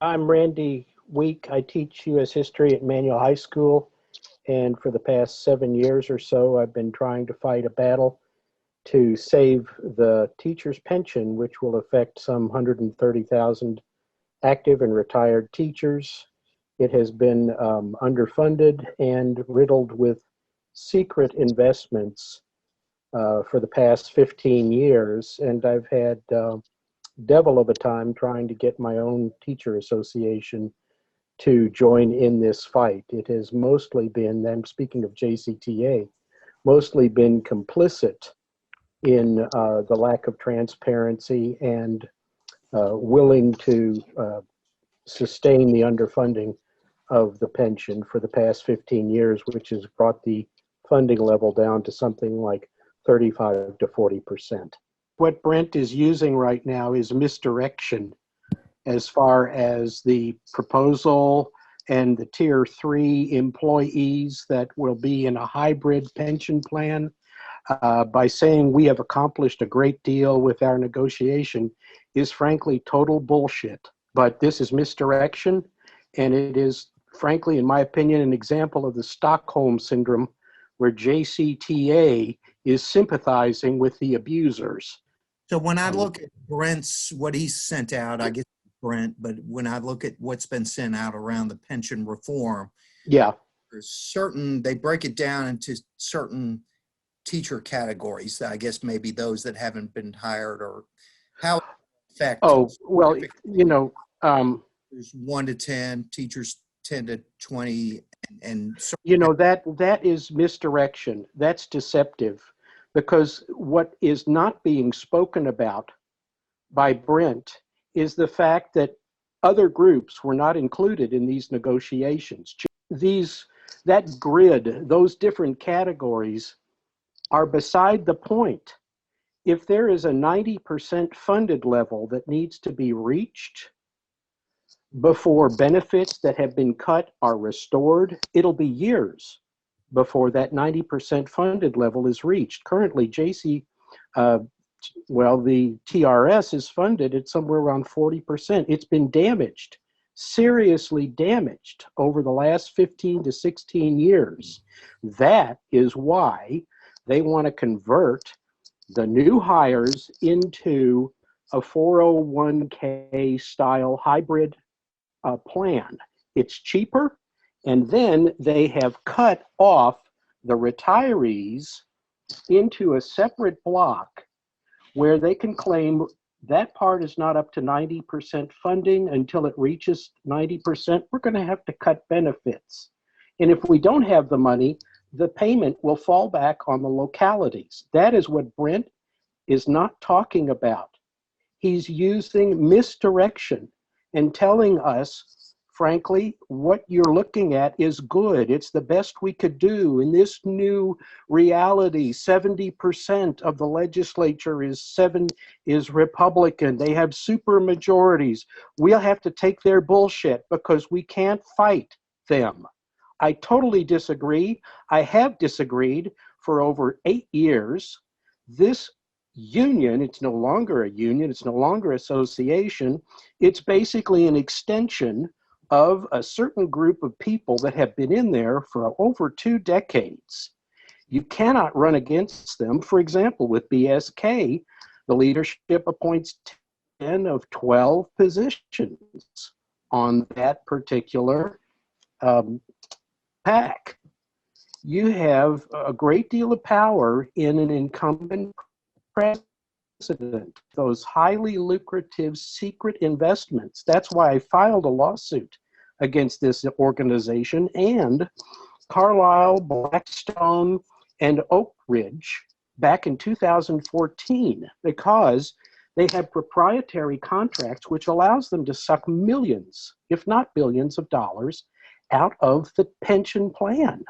I'm Randy Wieck. I teach U.S. history at Manual High School, and for the past 7 years or so, I've been trying to fight a battle to save the teacher's pension, which will affect some 130,000 active and retired teachers. It has been underfunded and riddled with secret investments for the past 15 years, and I've had devil of a time trying to get my own teacher association to join in this fight. It has mostly been, and speaking of JCTA, mostly been complicit in the lack of transparency and willing to sustain the underfunding of the pension for the past 15 years, which has brought the funding level down to something like 35 to 40%. What Brent is using right now is misdirection as far as the proposal and the tier 3 employees that will be in a hybrid pension plan. By saying we have accomplished a great deal with our negotiation is frankly total bullshit. But this is misdirection, and it is frankly, in my opinion, an example of the Stockholm syndrome where JCTA is sympathizing with the abusers. So when I look at Brent's, what he's sent out, I guess Brent, but when I look at what's been sent out around the pension reform, yeah, there's certain, they break it down into certain teacher categories. I guess maybe those that haven't been hired, or how affect. Oh, well, you know, there's 1 to 10, teachers 10 to 20, and you know, that is misdirection. That's deceptive, because what is not being spoken about by Brent is the fact that other groups were not included in these negotiations. That grid, those different categories are beside the point. If there is a 90% funded level that needs to be reached before benefits that have been cut are restored, it'll be years before that 90% funded level is reached. Currently, the TRS is funded at somewhere around 40%. It's been damaged, seriously damaged over the last 15 to 16 years. That is why they want to convert the new hires into a 401k style hybrid plan. It's cheaper, and then they have cut off the retirees into a separate block where they can claim that part is not up to 90% funding until it reaches 90%. We're going to have to cut benefits. And if we don't have the money, the payment will fall back on the localities. That is what Brent is not talking about. He's using misdirection and telling us, frankly, what you're looking at is good. It's the best we could do. In this new reality, 70% of the legislature is Republican. They have super majorities. We'll have to take their bullshit because we can't fight them. I totally disagree. I have disagreed for over 8 years. This union, it's no longer a union, it's no longer association. It's basically an extension of a certain group of people that have been in there for over 2 decades. You cannot run against them. For example, with BSK, the leadership appoints 10 of 12 positions on that particular PAC. You have a great deal of power in an incumbent president, those highly lucrative secret investments. That's why I filed a lawsuit against this organization and Carlyle, Blackstone, and Oak Ridge back in 2014, because they have proprietary contracts which allows them to suck millions, if not billions of dollars out of the pension plan.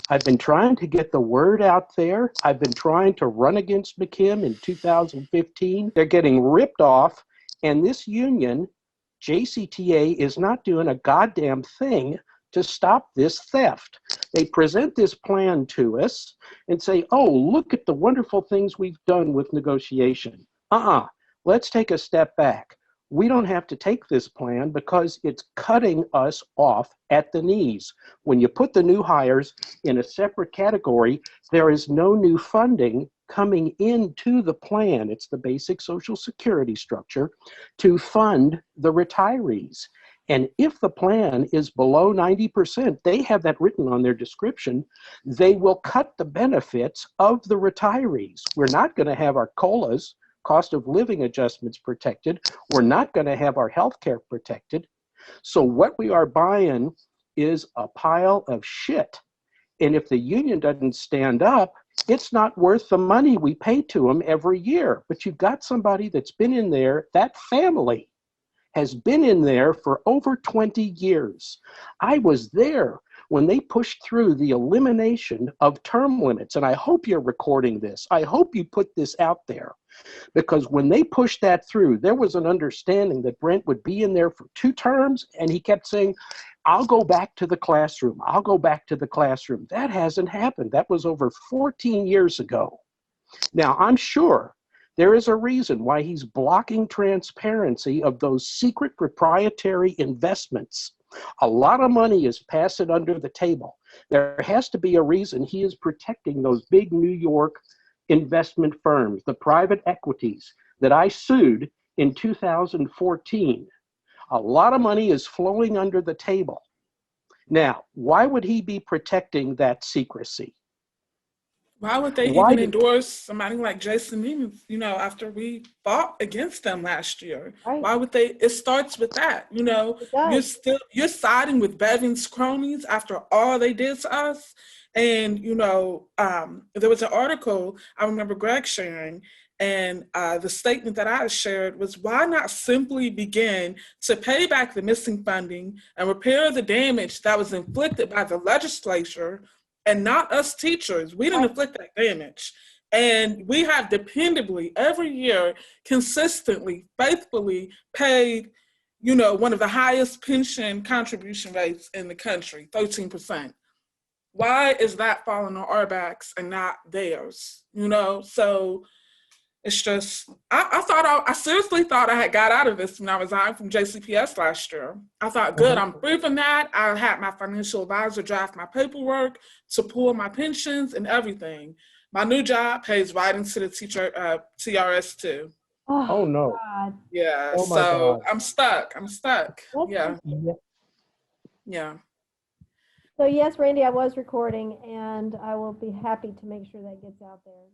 I've been trying to get the word out there. I've been trying to run against McKim in 2015. They're getting ripped off, and this union, JCTA, is not doing a goddamn thing to stop this theft. They present this plan to us and say, oh, look at the wonderful things we've done with negotiation. Let's take a step back. we don't have to take this plan because it's cutting us off at the knees. When you put the new hires in a separate category, there is no new funding coming into the plan. It's the basic Social Security structure to fund the retirees. And if the plan is below 90%, they have that written on their description, they will cut the benefits of the retirees. We're not going to have our COLAs, cost of living adjustments, protected. We're not going to have our health care protected. So what we are buying is a pile of shit. And if the union doesn't stand up, it's not worth the money we pay to them every year. But you've got somebody that's been in there, that family has been in there for over 20 years. I was there when they pushed through the elimination of term limits. And I hope you're recording this. I hope you put this out there. Because when they pushed that through, there was an understanding that Brent would be in there for 2 terms, and he kept saying, I'll go back to the classroom. I'll go back to the classroom. That hasn't happened. That was over 14 years ago. Now, I'm sure there is a reason why he's blocking transparency of those secret proprietary investments. A lot of money is passing under the table. There has to be a reason he is protecting those big New York investment firms, the private equities that I sued in 2014. A lot of money is flowing under the table. Now, why would he be protecting that secrecy? Why would they Why even do, endorse somebody like Jason Newman, after we fought against them last year? Right. Why would they? It starts with that. It does. You're siding with Bevan's cronies after all they did to us. And, there was an article I remember Greg sharing, and the statement that I shared was, why not simply begin to pay back the missing funding and repair the damage that was inflicted by the legislature and not us teachers? We didn't inflict that damage. And we have dependably every year, consistently, faithfully paid, one of the highest pension contribution rates in the country, 13%. Why is that falling on our backs and not theirs? So it's just, I seriously thought I had got out of this when I resigned from JCPS last year. I thought, good, I'm free from that. I had my financial advisor draft my paperwork to pull my pensions and everything. My new job pays right into the teacher TRS too. oh no. God. Yeah, Oh my so God. I'm stuck. Yeah, Yeah. yeah. So yes, Randy, I was recording, and I will be happy to make sure that gets out there.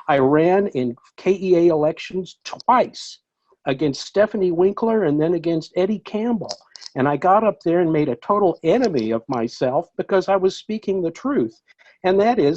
I ran in KEA elections twice, against Stephanie Winkler and then against Eddie Campbell. And I got up there and made a total enemy of myself because I was speaking the truth. And that is